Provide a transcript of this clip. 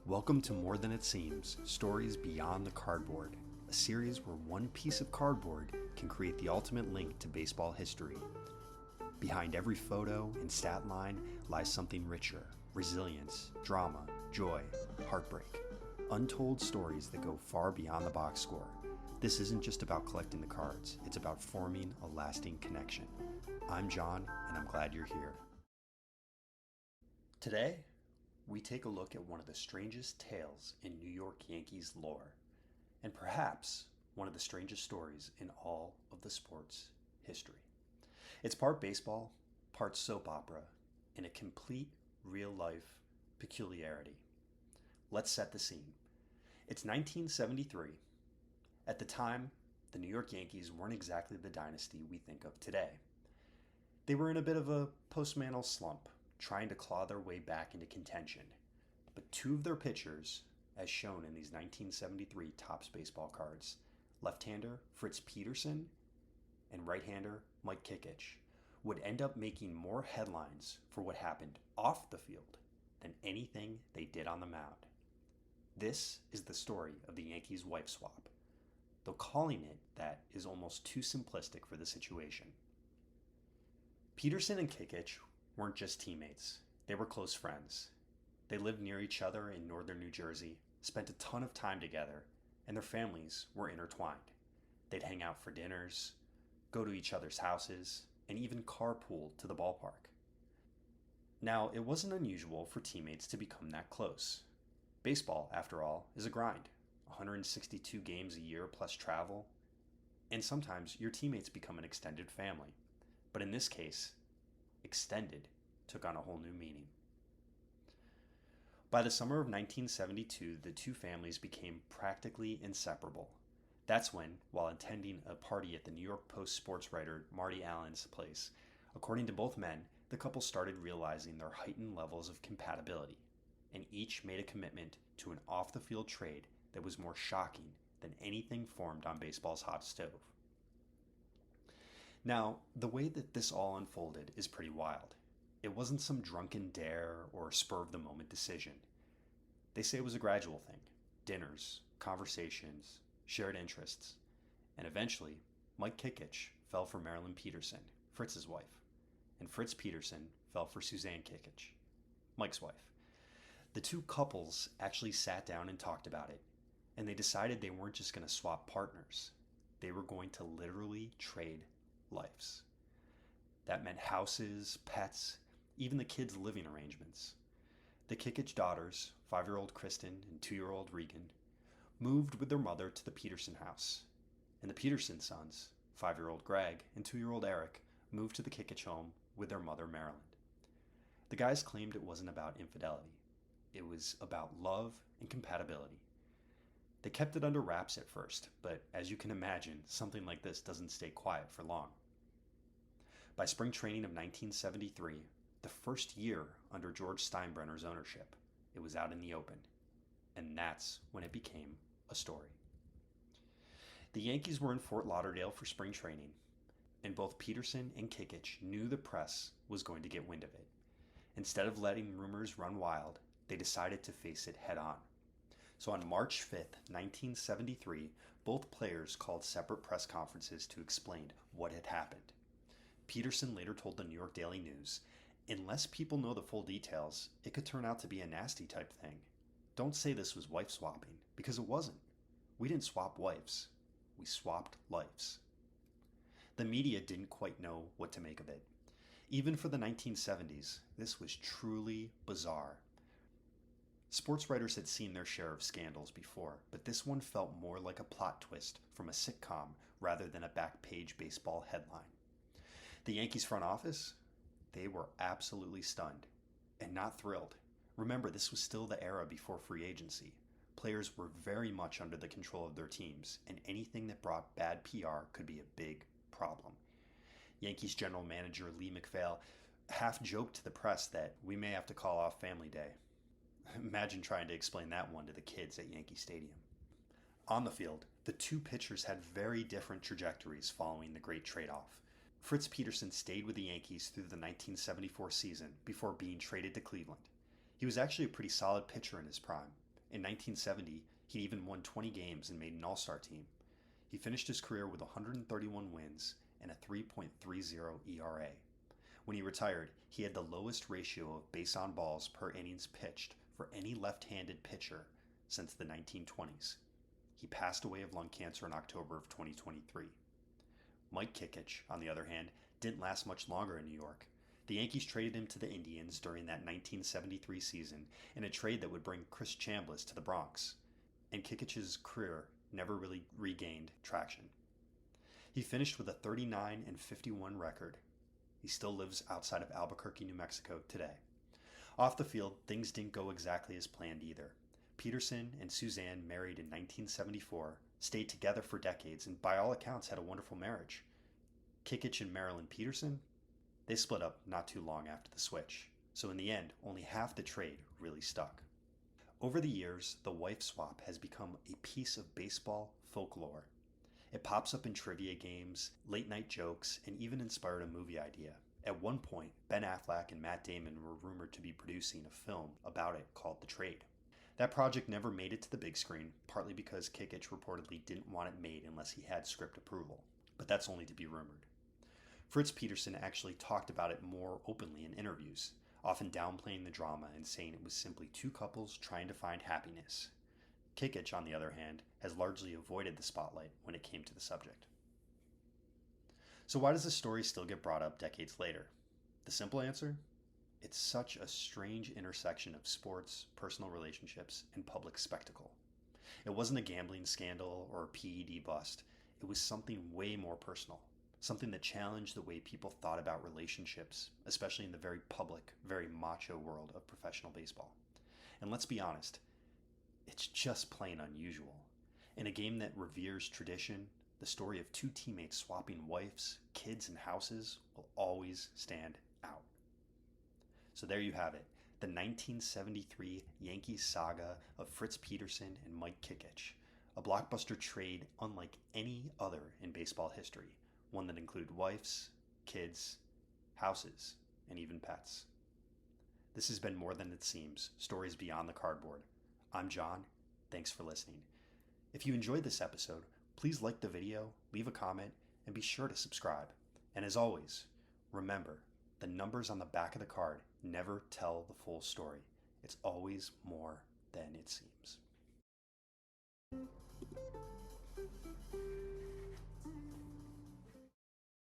Welcome to More Than It Seems, Stories Beyond the Cardboard, a series where one piece of cardboard can create the ultimate link to baseball history. Behind every photo and stat line lies something richer: resilience, drama, joy, heartbreak. Untold stories that go far beyond the box score. This isn't just about collecting the cards, it's about forming a lasting connection. I'm John, and I'm glad you're here. Today, we take a look at one of the strangest tales in New York Yankees lore, and perhaps one of the strangest stories in all of the sport's history. It's part baseball, part soap opera, and a complete real-life peculiarity. Let's set the scene. It's 1973. At the time, the New York Yankees weren't exactly the dynasty we think of today. They were in a bit of a post-Mantle slump, trying to claw their way back into contention. But two of their pitchers, as shown in these 1973 Topps baseball cards, left-hander Fritz Peterson and right-hander Mike Kekich, would end up making more headlines for what happened off the field than anything they did on the mound. This is the story of the Yankees' wife swap, though calling it that is almost too simplistic for the situation. Peterson and Kekich weren't just teammates, they were close friends. They lived near each other in northern New Jersey, spent a ton of time together, and their families were intertwined. They'd hang out for dinners, go to each other's houses, and even carpool to the ballpark. Now, it wasn't unusual for teammates to become that close. Baseball, after all, is a grind. 162 games a year plus travel, and sometimes your teammates become an extended family. But in this case, extended took on a whole new meaning. By the summer of 1972, the two families became practically inseparable. That's when, while attending a party at the New York Post sports writer Marty Allen's place, according to both men, the couple started realizing their heightened levels of compatibility, and each made a commitment to an off-the-field trade that was more shocking than anything formed on baseball's hot stove. Now, the way that this all unfolded is pretty wild. It wasn't some drunken dare or spur-of-the-moment decision. They say it was a gradual thing. Dinners, conversations, shared interests, and eventually, Mike Kekich fell for Marilyn Peterson, Fritz's wife, and Fritz Peterson fell for Suzanne Kekich, Mike's wife. The two couples actually sat down and talked about it, and they decided they weren't just going to swap partners. They were going to literally trade lives. That meant houses, pets, even the kids' living arrangements. The Kekich daughters, 5-year-old Kristen and 2-year-old Regan, moved with their mother to the Peterson house, and the Peterson sons, 5-year-old Greg and 2-year-old Eric, moved to the Kekich home with their mother Marilyn. The guys claimed it wasn't about infidelity. It was about love and compatibility. They kept it under wraps at first, but as you can imagine, something like this doesn't stay quiet for long. By spring training of 1973, the first year under George Steinbrenner's ownership, it was out in the open, and that's when it became a story. The Yankees were in Fort Lauderdale for spring training, and both Peterson and Kekich knew the press was going to get wind of it. Instead of letting rumors run wild, they decided to face it head on. So on March 5th, 1973, both players called separate press conferences to explain what had happened. Peterson later told the New York Daily News, "Unless people know the full details, it could turn out to be a nasty type thing. Don't say this was wife swapping, because it wasn't. We didn't swap wives. We swapped lives." The media didn't quite know what to make of it. Even for the 1970s, this was truly bizarre. Sports writers had seen their share of scandals before, but this one felt more like a plot twist from a sitcom rather than a back-page baseball headline. The Yankees front office? They were absolutely stunned and not thrilled. Remember, this was still the era before free agency. Players were very much under the control of their teams, and anything that brought bad PR could be a big problem. Yankees general manager Lee MacPhail half joked to the press that we may have to call off family day. Imagine trying to explain that one to the kids at Yankee Stadium. On the field, the two pitchers had very different trajectories following the great trade-off. Fritz Peterson stayed with the Yankees through the 1974 season before being traded to Cleveland. He was actually a pretty solid pitcher in his prime, In 1970, he even won 20 games and made an all-star team. He finished his career with 131 wins and a 3.30 ERA. When he retired, he had the lowest ratio of base on balls per innings pitched for any left-handed pitcher since the 1920s. He passed away of lung cancer in October of 2023. Mike Kekich, on the other hand, didn't last much longer in New York. The Yankees traded him to the Indians during that 1973 season in a trade that would bring Chris Chambliss to the Bronx, and Kekich's career never really regained traction. He finished with a 39-51 record. He still lives outside of Albuquerque, New Mexico today. Off the field, things didn't go exactly as planned either. Peterson and Suzanne married in 1974, stayed together for decades, and by all accounts had a wonderful marriage. Kekich and Marilyn Peterson, they split up not too long after the switch, so in the end, only half the trade really stuck. Over the years, the wife swap has become a piece of baseball folklore. It pops up in trivia games, late-night jokes, and even inspired a movie idea. At one point, Ben Affleck and Matt Damon were rumored to be producing a film about it called The Trade. That project never made it to the big screen, partly because Kekich reportedly didn't want it made unless he had script approval, but that's only to be rumored. Fritz Peterson actually talked about it more openly in interviews, often downplaying the drama and saying it was simply two couples trying to find happiness. Kekich, on the other hand, has largely avoided the spotlight when it came to the subject. So why does the story still get brought up decades later? The simple answer? It's such a strange intersection of sports, personal relationships, and public spectacle. It wasn't a gambling scandal or a PED bust. It was something way more personal. Something that challenged the way people thought about relationships, especially in the very public, very macho world of professional baseball. And let's be honest, it's just plain unusual. In a game that reveres tradition, the story of two teammates swapping wives, kids, and houses will always stand out. So there you have it, the 1973 Yankees saga of Fritz Peterson and Mike Kekich, a blockbuster trade unlike any other in baseball history, one that included wives, kids, houses, and even pets. This has been More Than It Seems, Stories Beyond the Cardboard. I'm John. Thanks for listening. If you enjoyed this episode, please like the video, leave a comment, and be sure to subscribe. And as always, remember, the numbers on the back of the card never tell the full story. It's always more than it seems.